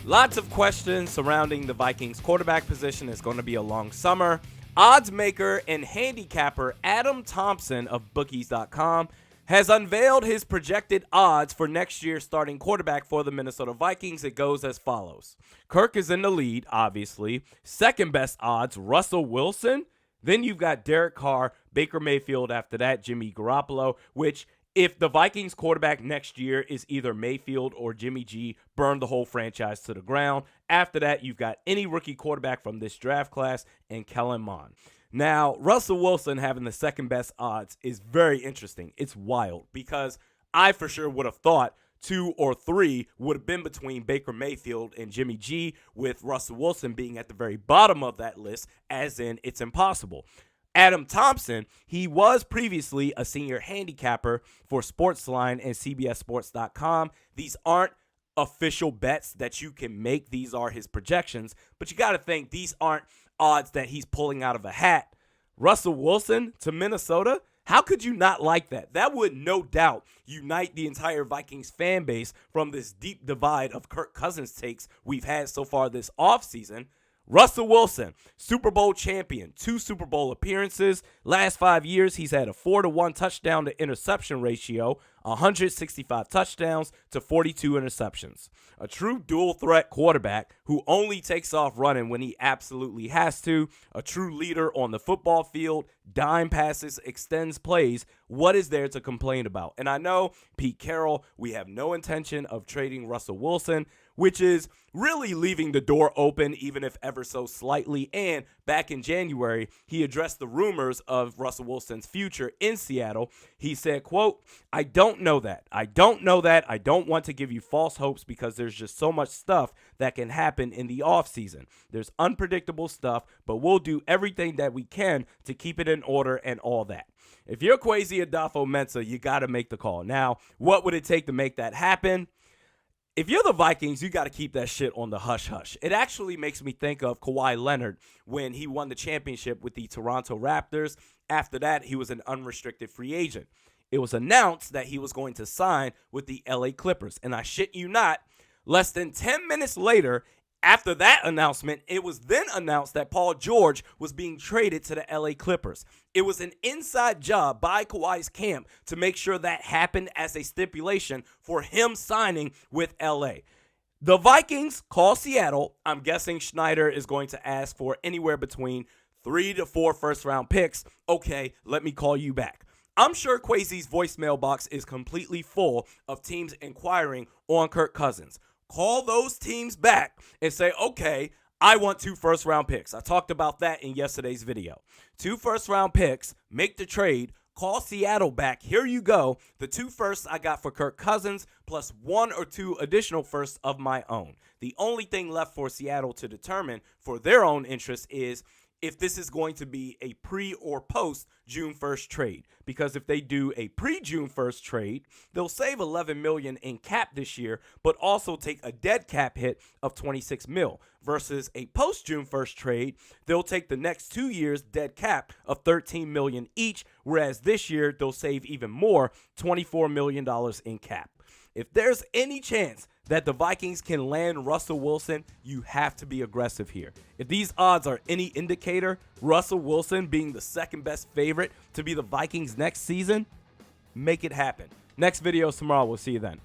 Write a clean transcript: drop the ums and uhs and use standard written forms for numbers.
Lots of questions surrounding the Vikings quarterback position. It's going to be a long summer. Odds maker and handicapper Adam Thompson of bookies.com has unveiled his projected odds for next year's starting quarterback for the Minnesota Vikings. It goes as follows. Kirk is in the lead, obviously. Second best odds, Russell Wilson. Then you've got Derek Carr, Baker Mayfield after that, Jimmy Garoppolo, which if the Vikings quarterback next year is either Mayfield or Jimmy G, burn the whole franchise to the ground. After that, you've got any rookie quarterback from this draft class and Kellen Mond. Now, Russell Wilson having the second best odds is very interesting. It's wild because I for sure would have thought 2 or 3 would have been between Baker Mayfield and Jimmy G, with Russell Wilson being at the very bottom of that list, as in it's impossible. Adam Thompson, he was previously a senior handicapper for Sportsline and CBSSports.com. These aren't official bets that you can make. These are his projections. But you got to think these aren't odds that he's pulling out of a hat. Russell Wilson to Minnesota? How could you not like that? That would no doubt unite the entire Vikings fan base from this deep divide of Kirk Cousins takes we've had so far this offseason. Russell Wilson, Super Bowl champion, 2 Super Bowl appearances. Last 5 years, he's had a 4-to-1 touchdown to interception ratio, 165 touchdowns to 42 interceptions. A true dual threat quarterback who only takes off running when he absolutely has to. A true leader on the football field, dime passes, extends plays. What is there to complain about? And I know, Pete Carroll, we have no intention of trading Russell Wilson, which is really leaving the door open, even if ever so slightly. And back in January, he addressed the rumors of Russell Wilson's future in Seattle. He said, quote, I don't know that. I don't want to give you false hopes because there's just so much stuff that can happen in the offseason. There's unpredictable stuff, but we'll do everything that we can to keep it in order and all that. If you're Kwesi Adolfo-Mensah, you got to make the call. Now, what would it take to make that happen? If you're the Vikings, you got to keep that shit on the hush-hush. It actually makes me think of Kawhi Leonard when he won the championship with the Toronto Raptors. After that, he was an unrestricted free agent. It was announced that he was going to sign with the LA Clippers. And I shit you not, less than 10 minutes later, after that announcement, it was then announced that Paul George was being traded to the LA Clippers. It was an inside job by Kawhi's camp to make sure that happened as a stipulation for him signing with LA. The Vikings call Seattle. I'm guessing Schneider is going to ask for anywhere between 3 to 4 first-round picks. Okay, let me call you back. I'm sure Kwesi's voicemail box is completely full of teams inquiring on Kirk Cousins. Call those teams back and say, okay, I want 2 first-round picks. I talked about that in yesterday's video. 2 first-round picks, make the trade, call Seattle back. Here you go. The 2 firsts I got for Kirk Cousins plus 1 or 2 additional firsts of my own. The only thing left for Seattle to determine for their own interest is if this is going to be a pre or post June 1st trade. Because if they do a pre-June 1st trade, they'll save $11 million in cap this year, but also take a dead cap hit of $26 million. Versus a post-June 1st trade, they'll take the next 2 years dead cap of $13 million each, whereas this year they'll save even more, $24 million in cap. If there's any chance that the Vikings can land Russell Wilson, you have to be aggressive here. If these odds are any indicator, Russell Wilson being the second best favorite to be the Vikings next season, make it happen. Next video is tomorrow. We'll see you then.